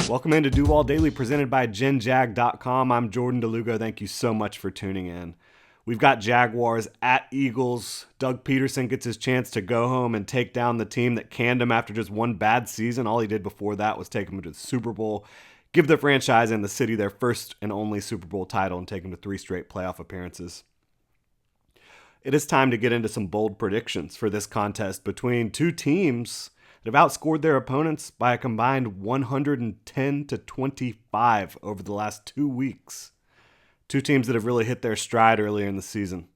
Welcome into Duval Daily presented by GenJag.com. I'm Jordan DeLugo. Thank you so much for tuning in. We've got Jaguars at Eagles. Doug Peterson gets his chance to go home and take down the team that canned him after just one bad season. All he did before that was take him to the Super Bowl, give the franchise and the city their first and only Super Bowl title, and take them to 3 straight playoff appearances. It is time to get into some bold predictions for this contest between two teams that have outscored their opponents by a combined 110 to 25 over the last 2 weeks. Two teams that have really hit their stride earlier in the season.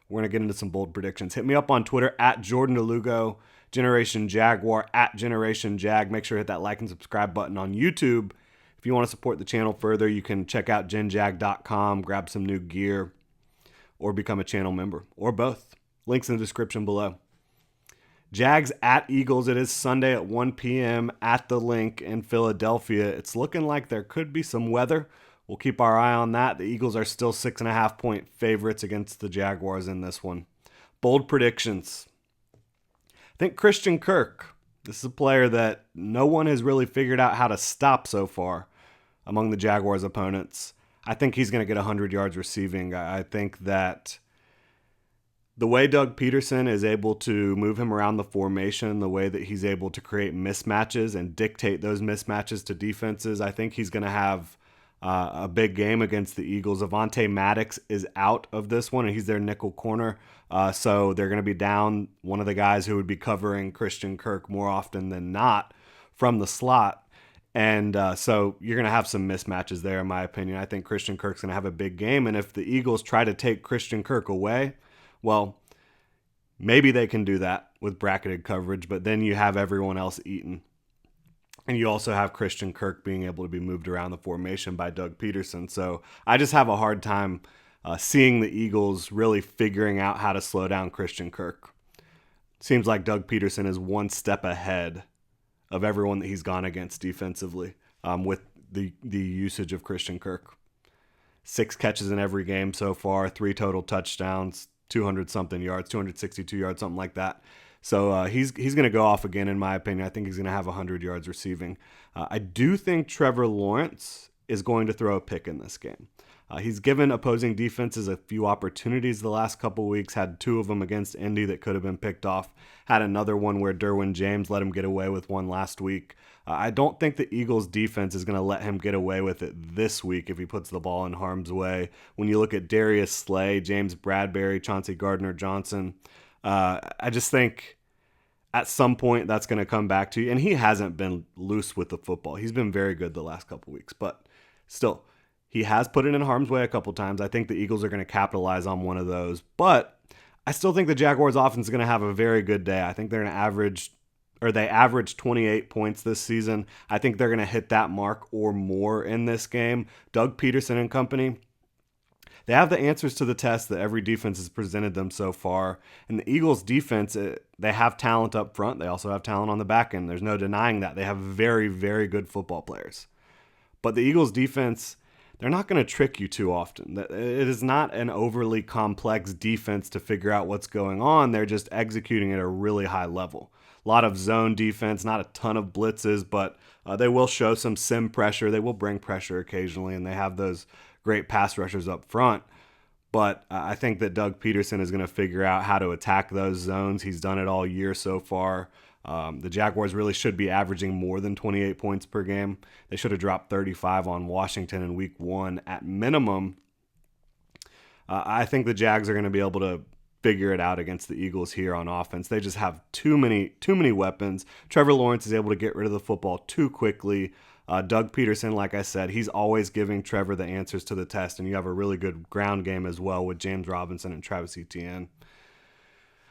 We're going to get into some bold predictions. Hit me up on Twitter at Jordan DeLugo, Generation Jaguar at Generation Jag. Make sure to hit that like and subscribe button on YouTube. If you want to support the channel further, you can check out GenJag.com, grab some new gear, or become a channel member, or both. Links in the description below. Jags at Eagles. It is Sunday at 1 p.m. at the Link in Philadelphia. It's looking like there could be some weather. We'll keep our eye on that. The Eagles are still 6.5-point favorites against the Jaguars in this one. Bold predictions. I think Christian Kirk. This is a player that no one has really figured out how to stop so far among the Jaguars' opponents. I think he's going to get 100 yards receiving. I think that the way Doug Peterson is able to move him around the formation, the way that he's able to create mismatches and dictate those mismatches to defenses, I think he's going to have a big game against the Eagles. Avonte Maddox is out of this one, and he's their nickel corner. So they're going to be down one of the guys who would be covering Christian Kirk more often than not from the slot. And so you're going to have some mismatches there, in my opinion. I think Christian Kirk's going to have a big game. And if the Eagles try to take Christian Kirk away, well, maybe they can do that with bracketed coverage, but then you have everyone else eaten. And you also have Christian Kirk being able to be moved around the formation by Doug Peterson. So I just have a hard time seeing the Eagles really figuring out how to slow down Christian Kirk. Seems like Doug Peterson is one step ahead of everyone that he's gone against defensively with the usage of Christian Kirk. 6 catches in every game so far, 3 total touchdowns, 200-something yards, 262 yards, something like that. So he's going to go off again, in my opinion. I think he's going to have 100 yards receiving. I do think Trevor Lawrence is going to throw a pick in this game. He's given opposing defenses a few opportunities the last couple weeks, had 2 of them against Indy that could have been picked off, had another one where Derwin James let him get away with one last week. I don't think the Eagles defense is going to let him get away with it this week if he puts the ball in harm's way. When you look at Darius Slay, James Bradbury, Chauncey Gardner-Johnson, I just think at some point that's going to come back to you. And he hasn't been loose with the football. He's been very good the last couple weeks, but still, he has put it in harm's way a couple times. I think the Eagles are going to capitalize on one of those, but I still think the Jaguars offense is going to have a very good day. I think they're going to they averaged 28 points this season. I think they're going to hit that mark or more in this game. Doug Peterson and company, they have the answers to the test that every defense has presented them so far. And the Eagles defense, they have talent up front. They also have talent on the back end. There's no denying that. They have very, very good football players. But the Eagles defense, they're not going to trick you too often. It is not an overly complex defense to figure out what's going on. They're just executing at a really high level. A lot of zone defense, not a ton of blitzes, but they will show some sim pressure. They will bring pressure occasionally, and they have those great pass rushers up front. But I think that Doug Peterson is going to figure out how to attack those zones. He's done it all year so far. The Jaguars really should be averaging more than 28 points per game. They should have dropped 35 on Washington in week 1 at minimum. I think the Jags are going to be able to figure it out against the Eagles here on offense. They just have too many weapons. Trevor Lawrence is able to get rid of the football too quickly. Doug Peterson, like I said, he's always giving Trevor the answers to the test, and you have a really good ground game as well with James Robinson and Travis Etienne.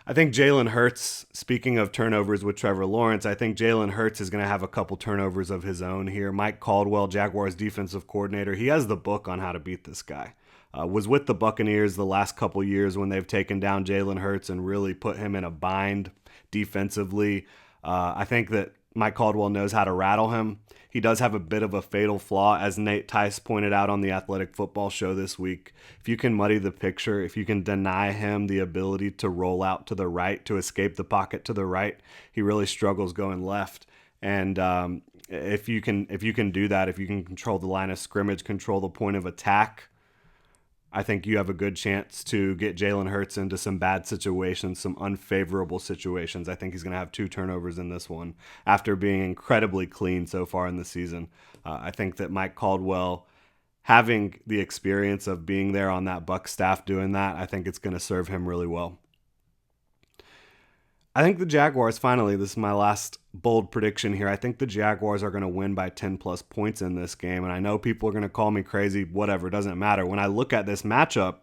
I think Jalen Hurts, speaking of turnovers with Trevor Lawrence, I think Jalen Hurts is going to have a couple turnovers of his own here. Mike Caldwell, Jaguars defensive coordinator, he has the book on how to beat this guy. Was with the Buccaneers the last couple years when they've taken down Jalen Hurts and really put him in a bind defensively. I think that Mike Caldwell knows how to rattle him. He does have a bit of a fatal flaw, as Nate Tice pointed out on the Athletic Football Show this week. If you can muddy the picture, if you can deny him the ability to roll out to the right, to escape the pocket to the right, he really struggles going left. And if you can do that, if you can control the line of scrimmage, control the point of attack, I think you have a good chance to get Jalen Hurts into some bad situations, some unfavorable situations. I think he's going to have 2 turnovers in this one after being incredibly clean so far in the season. I think that Mike Caldwell, having the experience of being there on that Bucs staff doing that, I think it's going to serve him really well. I think the Jaguars, finally, this is my last bold prediction here. I think the Jaguars are going to win by 10 plus points in this game. And I know people are going to call me crazy, whatever, it doesn't matter. When I look at this matchup,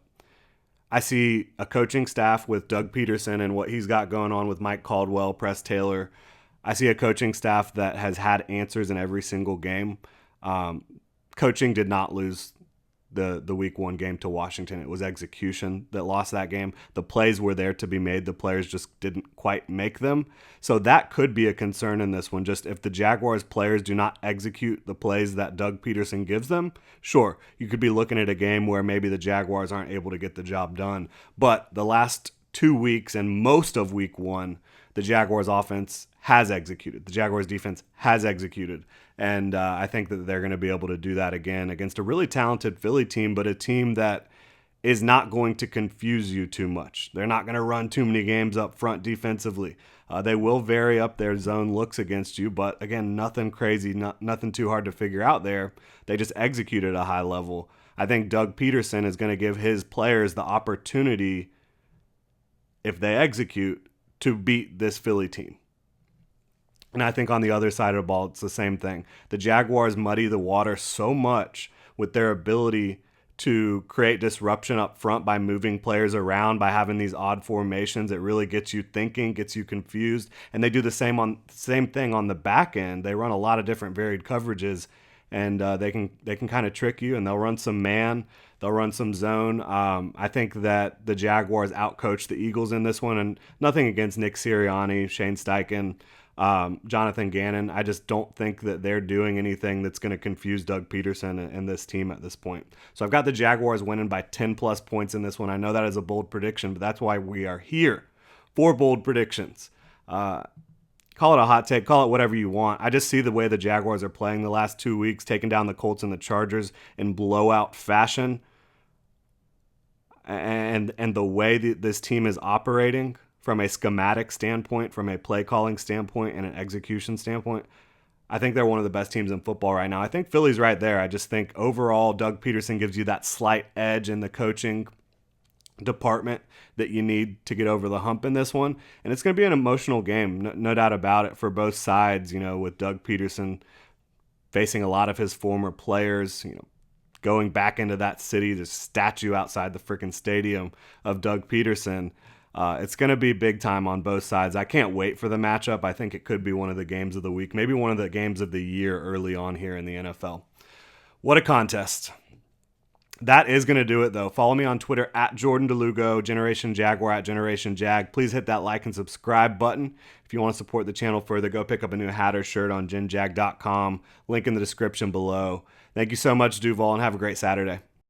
I see a coaching staff with Doug Peterson and what he's got going on with Mike Caldwell, Press Taylor. I see a coaching staff that has had answers in every single game. Coaching did not lose the week 1 game to Washington. It was execution that lost that game. The plays were there to be made. The players just didn't quite make them. So that could be a concern in this one. Just if the Jaguars players do not execute the plays that Doug Peterson gives them, sure, you could be looking at a game where maybe the Jaguars aren't able to get the job done. But the last 2 weeks and most of week 1, the Jaguars offense has executed. The Jaguars defense has executed. And I think that they're going to be able to do that again against a really talented Philly team, but a team that is not going to confuse you too much. They're not going to run too many games up front defensively. They will vary up their zone looks against you, but again, nothing crazy, nothing too hard to figure out there. They just execute at a high level. I think Doug Peterson is going to give his players the opportunity, if they execute, to beat this Philly team. And I think on the other side of the ball, it's the same thing. The Jaguars muddy the water so much with their ability to create disruption up front by moving players around, by having these odd formations. It really gets you thinking, gets you confused. And they do the same thing on the back end. They run a lot of different varied coverages, and they can kind of trick you, and they'll run some man. They'll run some zone. I think that the Jaguars outcoached the Eagles in this one, and nothing against Nick Sirianni, Shane Steichen, Jonathan Gannon. I just don't think that they're doing anything that's going to confuse Doug Peterson and this team at this point. So I've got the Jaguars winning by 10 plus points in this one. I know that is a bold prediction, but that's why we are here for bold predictions. Call it a hot take, call it whatever you want. I just see the way the Jaguars are playing the last 2 weeks, taking down the Colts and the Chargers in blowout fashion. And the way that this team is operating from a schematic standpoint, from a play calling standpoint, and an execution standpoint, I think they're one of the best teams in football right now. I think Philly's right there. I just think overall Doug Peterson gives you that slight edge in the coaching department that you need to get over the hump in this one. And it's going to be an emotional game, no doubt about it, for both sides, with Doug Peterson facing a lot of his former players, going back into that city, the statue outside the freaking stadium of Doug Peterson. It's going to be big time on both sides. I can't wait for the matchup. I think it could be one of the games of the week, maybe one of the games of the year early on here in the NFL. What a contest. That is going to do it, though. Follow me on Twitter at Jordan DeLugo, Generation Jaguar at Generation Jag. Please hit that like and subscribe button. If you want to support the channel further, go pick up a new hat or shirt on genjag.com. Link in the description below. Thank you so much, Duval, and have a great Saturday.